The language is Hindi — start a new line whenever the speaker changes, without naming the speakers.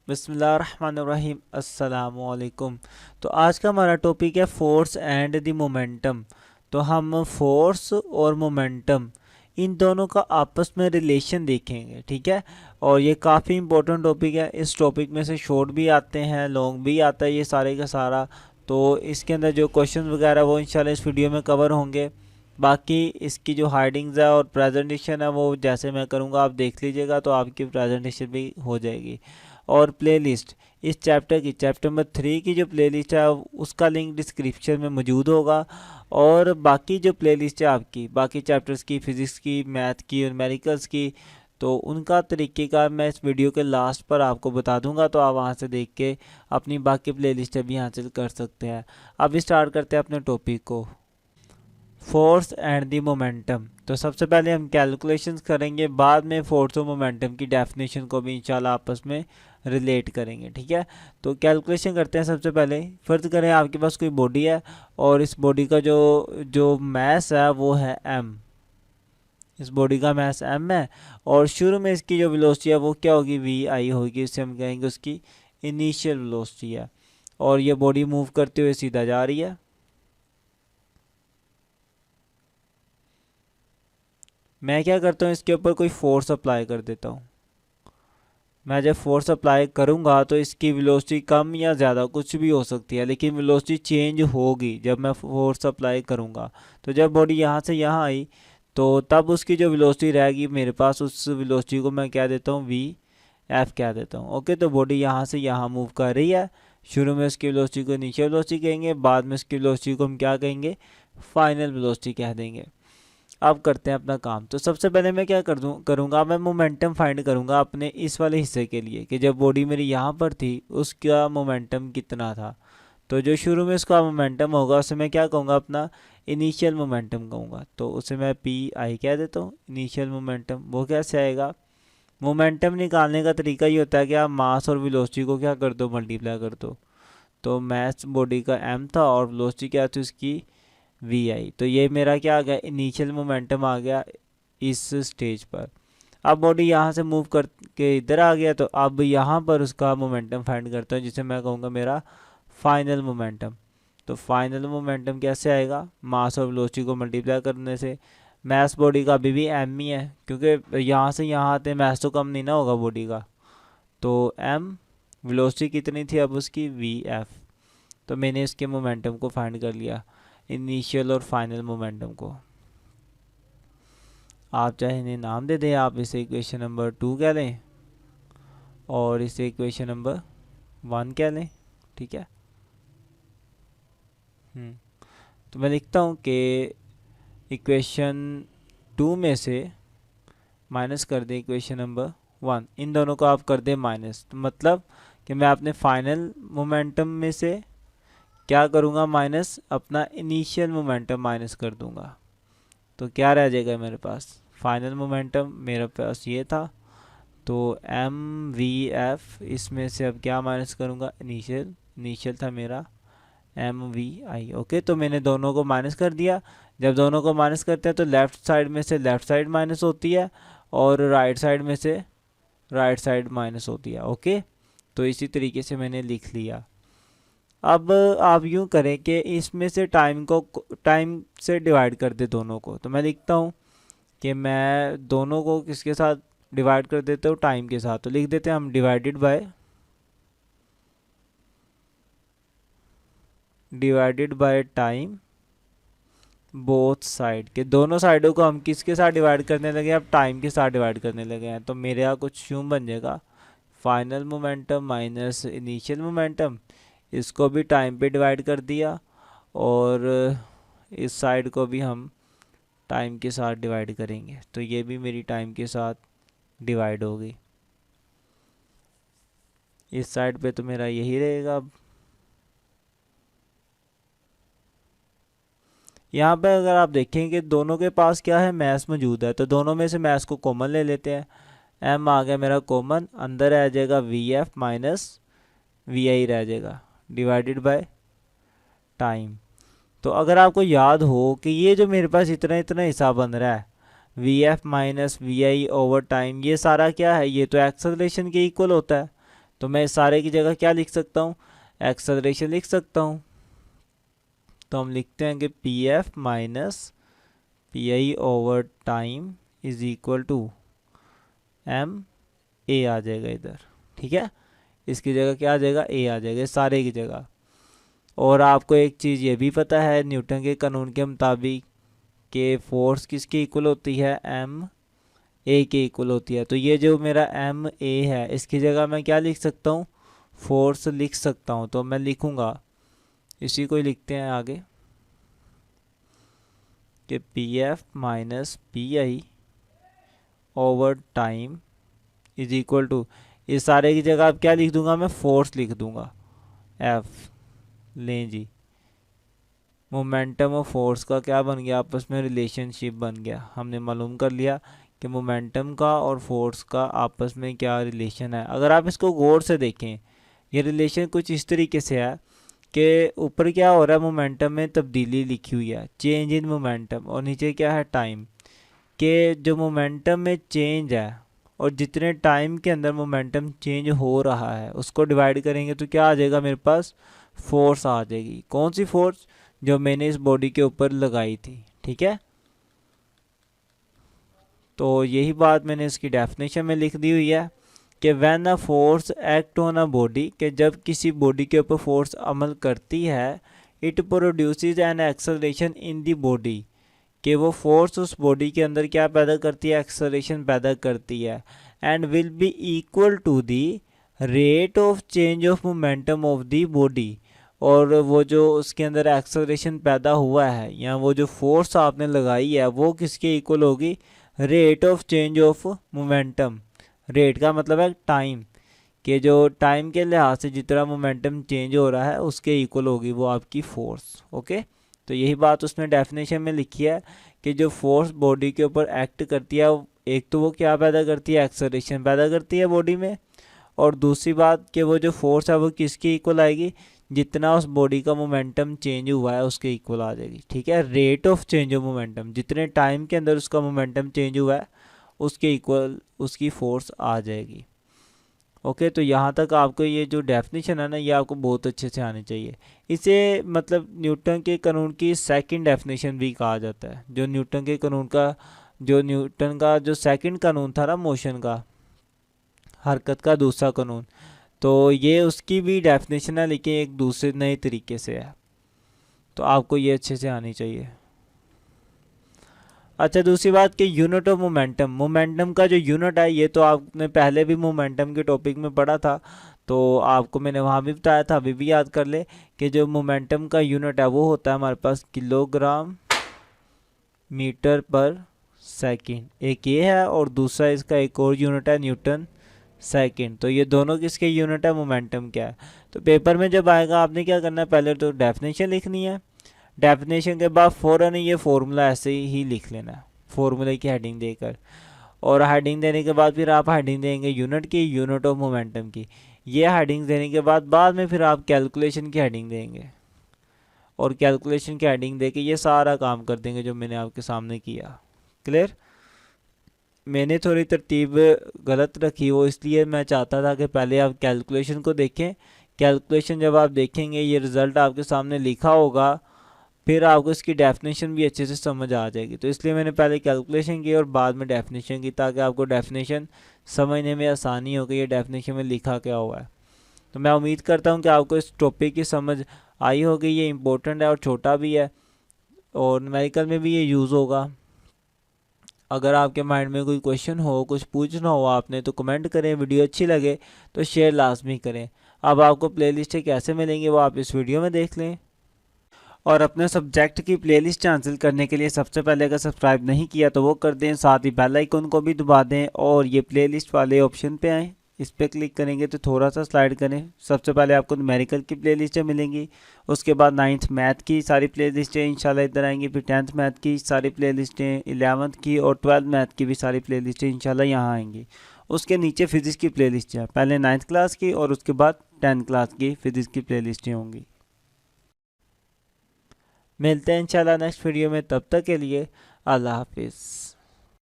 बिस्मिल्लाहिर्रहमानिर्रहीम अस्सलामुअलैकुम। तो आज का हमारा टॉपिक है फोर्स एंड द मोमेंटम। तो हम फोर्स और मोमेंटम इन दोनों का आपस में रिलेशन देखेंगे, ठीक है। और ये काफ़ी इंपॉर्टेंट टॉपिक है। इस टॉपिक में से शॉर्ट भी आते हैं, लॉन्ग भी आता है, ये सारे का सारा। तो इसके अंदर जो क्वेश्चन वगैरह वो इंशाल्लाह इस वीडियो में कवर होंगे। बाकी इसकी जो हाइडिंग्स है और प्रेजेंटेशन है वो जैसे मैं करूँगा आप देख लीजिएगा, तो आपकी प्रेजेंटेशन भी हो जाएगी। और प्लेलिस्ट इस चैप्टर नंबर 3 की जो प्लेलिस्ट है उसका लिंक डिस्क्रिप्शन में मौजूद होगा। और बाकी जो प्लेलिस्ट है आपकी बाकी चैप्टर्स की, फिज़िक्स की, मैथ की और मेडिकल्स की, तो उनका तरीक़ेकार मैं इस वीडियो के लास्ट पर आपको बता दूंगा, तो आप वहां से देख के अपनी बाकी प्लेलिस्ट भी हासिल कर सकते हैं। अब स्टार्ट करते हैं अपने टॉपिक को, फोर्स एंड दी मोमेंटम। तो सबसे पहले हम कैलकुलेशंस करेंगे, बाद में फोर्स और मोमेंटम की डेफिनेशन को भी इंशाल्लाह आपस में रिलेट करेंगे, ठीक है। तो कैलकुलेशन करते हैं। सबसे पहले फ़र्ज़ करें आपके पास कोई बॉडी है और इस बॉडी का जो जो मैस है वो है m। इस बॉडी का मैस m है और शुरू में इसकी जो वेलोसिटी है वो क्या होगी, vi होगी। इससे हम कहेंगे उसकी इनिशियल वेलोसिटी है। और ये बॉडी मूव करते हुए सीधा जा रही है। मैं क्या करता हूँ, इसके ऊपर कोई फोर्स अप्लाई कर देता हूँ। मैं जब फोर्स अप्लाई करूँगा तो इसकी वेलोसिटी कम या ज़्यादा कुछ भी हो सकती है, लेकिन वेलोसिटी चेंज होगी जब मैं फोर्स अप्लाई करूँगा। तो जब बॉडी यहाँ से यहाँ आई तो तब उसकी जो वेलोसिटी रहेगी मेरे पास, उस वेलोसिटी को मैं क्या देता हूँ, वी एफ कह देता हूँ। ओके, तो बॉडी यहाँ से यहाँ मूव कर रही है। शुरू में उसकी वेलोसिटी को इनिशियल वेलोसिटी कहेंगे, बाद में उसकी वेलोसिटी को हम क्या कहेंगे, फाइनल वेलोसिटी कह देंगे। अब करते हैं अपना काम। तो सबसे पहले मैं क्या करूँगा, मैं मोमेंटम फाइंड करूँगा अपने इस वाले हिस्से के लिए कि जब बॉडी मेरी यहाँ पर थी उसका मोमेंटम कितना था। तो जो शुरू में उसका मोमेंटम होगा उसे मैं क्या कहूँगा, अपना इनिशियल मोमेंटम कहूँगा। तो उसे मैं पी आई कह देता हूँ, इनिशियल मोमेंटम। वो कैसे आएगा, मोमेंटम निकालने का तरीका ये होता है कि आप मास और वेलोसिटी को क्या कर दो, मल्टीप्लाई कर दो। तो मास बॉडी का m था और वेलोसिटी क्या थी उसकी, वी आई। तो ये मेरा क्या आ गया, इनिशियल मोमेंटम आ गया इस स्टेज पर। अब बॉडी यहाँ से मूव करके इधर आ गया, तो अब यहाँ पर उसका मोमेंटम फाइंड करता हूँ जिसे मैं कहूँगा मेरा फाइनल मोमेंटम। तो फाइनल मोमेंटम कैसे आएगा, मास और वेलोसिटी को मल्टीप्लाई करने से। मास बॉडी का अभी भी m ही है, क्योंकि यहाँ से यहाँ आते मास तो कम नहीं ना होगा बॉडी का। तो m, वेलोसिटी कितनी थी अब उसकी, वी एफ। तो मैंने इसके मोमेंटम को फाइंड कर लिया, इनिशियल और फाइनल मोमेंटम को। आप चाहे इन्हें नाम दे दें, आप इसे इक्वेशन नंबर 2 कह लें और इसे इक्वेशन नंबर 1 कह लें, ठीक है। तो मैं लिखता हूँ कि इक्वेशन 2 में से माइनस कर दें इक्वेशन नंबर 1, इन दोनों को आप कर दें माइनस। तो मतलब कि मैं अपने फाइनल मोमेंटम में से क्या करूँगा, माइनस अपना इनिशियल मोमेंटम माइनस कर दूँगा। तो क्या रह जाएगा मेरे पास, फाइनल मोमेंटम मेरे पास ये था। तो एम वी एफ, इसमें से अब क्या माइनस करूँगा, इनिशियल था मेरा एम वी आई। ओके, तो मैंने दोनों को माइनस कर दिया। जब दोनों को माइनस करते हैं तो लेफ़्ट साइड में से लेफ़्ट साइड माइनस होती है और राइट साइड में से राइट साइड माइनस होती है। ओके, तो इसी तरीके से मैंने लिख लिया। अब आप यूँ करें कि इसमें से टाइम से डिवाइड कर दे दोनों को। तो मैं लिखता हूँ कि मैं दोनों को किसके साथ डिवाइड कर देता हूँ, टाइम के साथ। तो लिख देते हैं हम divided by time both side के। दोनों साइडों को हम किसके साथ डिवाइड करने लगे, अब टाइम के साथ डिवाइड करने लगे हैं। तो मेरे यहाँ कुछ यूँ बन जाएगा, final momentum minus initial momentum. इसको भी टाइम पे डिवाइड कर दिया और इस साइड को भी हम टाइम के साथ डिवाइड करेंगे। तो ये भी मेरी टाइम के साथ डिवाइड हो गई। इस साइड पे तो मेरा यही रहेगा। अब यहाँ पे अगर आप देखेंगे दोनों के पास क्या है, मैस मौजूद है। तो दोनों में से मैस को कॉमन ले लेते हैं। एम आ गया मेरा कॉमन, अंदर आ जाएगा वी एफ माइनस वी आई रह जाएगा डिवाइडेड बाय टाइम। तो अगर आपको याद हो कि ये जो मेरे पास इतना इतना हिस्सा बन रहा है, V F minus V I over time, ये सारा क्या है, ये तो एक्सेलरेशन के इक्वल होता है। तो मैं इस सारे की जगह क्या लिख सकता हूँ, एक्सेलरेशन लिख सकता हूँ। तो हम लिखते हैं कि P F minus P I over time is equal to M A आ जाएगा इधर, ठीक है। इसकी जगह क्या आ जाएगा, ए आ जाएगा सारे की जगह। और आपको एक चीज़ ये भी पता है न्यूटन के कानून के मुताबिक कि फोर्स किसके इक्वल होती है, एम ए के इक्वल होती है। तो ये जो मेरा एम ए है इसकी जगह मैं क्या लिख सकता हूँ, फोर्स लिख सकता हूँ। तो मैं लिखूँगा, इसी को ही लिखते हैं आगे कि P F minus P I over time is equal to, इस सारे की जगह अब क्या लिख दूंगा, मैं फोर्स लिख दूंगा एफ। लें जी, मोमेंटम और फोर्स का क्या बन गया, आपस में रिलेशनशिप बन गया। हमने मालूम कर लिया कि मोमेंटम का और फोर्स का आपस में क्या रिलेशन है। अगर आप इसको गौर से देखें, ये रिलेशन कुछ इस तरीके से है कि ऊपर क्या हो रहा है, मोमेंटम में तब्दीली लिखी हुई है, चेंज इन मोमेंटम, और नीचे क्या है, टाइम। के जो मोमेंटम में चेंज है और जितने टाइम के अंदर मोमेंटम चेंज हो रहा है उसको डिवाइड करेंगे तो क्या आ जाएगा, मेरे पास फोर्स आ जाएगी। कौन सी फोर्स, जो मैंने इस बॉडी के ऊपर लगाई थी, ठीक है। तो यही बात मैंने इसकी डेफिनेशन में लिख दी हुई है कि when a force act on a body, कि जब किसी बॉडी के ऊपर फोर्स अमल करती है, it produces an acceleration in the body, कि वो फोर्स उस बॉडी के अंदर क्या पैदा करती है, एक्सेलरेशन पैदा करती है। And will be equal to the rate of change of momentum of the body, और वो जो उसके अंदर एक्सेलरेशन पैदा हुआ है या वो जो फोर्स आपने लगाई है वो किसके इक्वल होगी, rate of change of momentum. Rate का मतलब है टाइम, कि जो टाइम के लिहाज से जितना मोमेंटम चेंज हो रहा है उसके इक्वल होगी वो आपकी फोर्स। ओके, तो यही बात उसने डेफिनेशन में लिखी है कि जो फोर्स बॉडी के ऊपर एक्ट करती है, एक तो वो क्या पैदा करती है, एक्सेलरेशन पैदा करती है बॉडी में, और दूसरी बात कि वो जो फोर्स है वो किसके इक्वल आएगी, जितना उस बॉडी का मोमेंटम चेंज हुआ है उसके इक्वल आ जाएगी, ठीक है। Rate of change of momentum, जितने टाइम के अंदर उसका मोमेंटम चेंज हुआ है उसके इक्वल उसकी फोर्स आ जाएगी। ओके, तो यहाँ तक आपको ये जो डेफिनेशन है ना, ये आपको बहुत अच्छे से आनी चाहिए। इसे मतलब न्यूटन के कानून की सेकंड डेफिनेशन भी कहा जाता है। जो न्यूटन के कानून का, जो न्यूटन का जो सेकंड कानून था ना, मोशन का, हरकत का दूसरा कानून, तो ये उसकी भी डेफिनेशन है लेकिन एक दूसरे नए तरीके से है। तो आपको ये अच्छे से आनी चाहिए। अच्छा, दूसरी बात कि यूनिट ऑफ मोमेंटम, मोमेंटम का जो यूनिट है ये तो आपने पहले भी मोमेंटम के टॉपिक में पढ़ा था, तो आपको मैंने वहाँ भी बताया था, अभी भी याद कर ले कि जो मोमेंटम का यूनिट है वो होता है हमारे पास किलोग्राम मीटर पर सेकंड। एक ये है और दूसरा इसका एक और यूनिट है न्यूटन सेकंड। तो ये दोनों किसके यूनिट है, मोमेंटम क्या है। तो पेपर में जब आएगा आपने क्या करना है, पहले तो डेफिनेशन लिखनी है, डेफिनेशन के बाद फ़ौरन ये फार्मूला ऐसे ही लिख लेना है, फार्मूले की हेडिंग देकर, और हेडिंग देने के बाद फिर आप हेडिंग देंगे यूनिट की, यूनिट ऑफ मोमेंटम की। ये हेडिंग देने के बाद में फिर आप कैलकुलेशन की हेडिंग देंगे, और कैलकुलेशन की हेडिंग दे के ये सारा काम कर देंगे जो मैंने आपके सामने किया। क्लियर। मैंने थोड़ी तरतीब गलत रखी, वो इसलिए मैं चाहता था कि पहले आप कैलकुलेशन को देखें। कैलकुलेशन जब आप देखेंगे ये रिज़ल्ट आपके सामने लिखा होगा, फिर आपको इसकी डेफिनेशन भी अच्छे से समझ आ जाएगी। तो इसलिए मैंने पहले कैलकुलेशन की और बाद में डेफिनेशन की, ताकि आपको डेफिनेशन समझने में आसानी हो कि ये डेफिनेशन में लिखा क्या हुआ है। तो मैं उम्मीद करता हूँ कि आपको इस टॉपिक की समझ आई होगी। ये इम्पोर्टेंट है और छोटा भी है, और न्यूमेरिकल में भी ये यूज़ होगा। अगर आपके माइंड में कोई क्वेश्चन हो, कुछ पूछना हो आपने, तो कमेंट करें। वीडियो अच्छी लगे तो शेयर लाजमी करें। अब आपको प्लेलिस्टें कैसे मिलेंगी वो आप इस वीडियो में देख लें। और अपने सब्जेक्ट की प्लेलिस्ट हासिल करने के लिए सबसे पहले अगर सब्सक्राइब नहीं किया तो वो कर दें, साथ ही बेल आइकन को भी दबा दें और ये प्लेलिस्ट वाले ऑप्शन पे आएँ, इस पर क्लिक करेंगे तो थोड़ा सा स्लाइड करें। सबसे पहले आपको न्यूमेरिकल की प्लेलिस्टें मिलेंगी, उसके बाद 9th मैथ की सारी प्लेलिस्टें इंशाल्लाह इधर आएंगी, फिर 10th मैथ की सारी प्लेलिस्टें, 11th की और 12th मैथ की भी सारी प्लेलिस्टें इंशाल्लाह यहाँ आएंगी। उसके नीचे फिज़िक्स की प्लेलिस्ट है, पहले 9th क्लास की और उसके बाद 10th क्लास की फिज़िक्स की प्लेलिस्टें होंगी। मिलते हैं इंशाल्लाह नेक्स्ट वीडियो में, तब तक के लिए अल्लाह हाफिज़।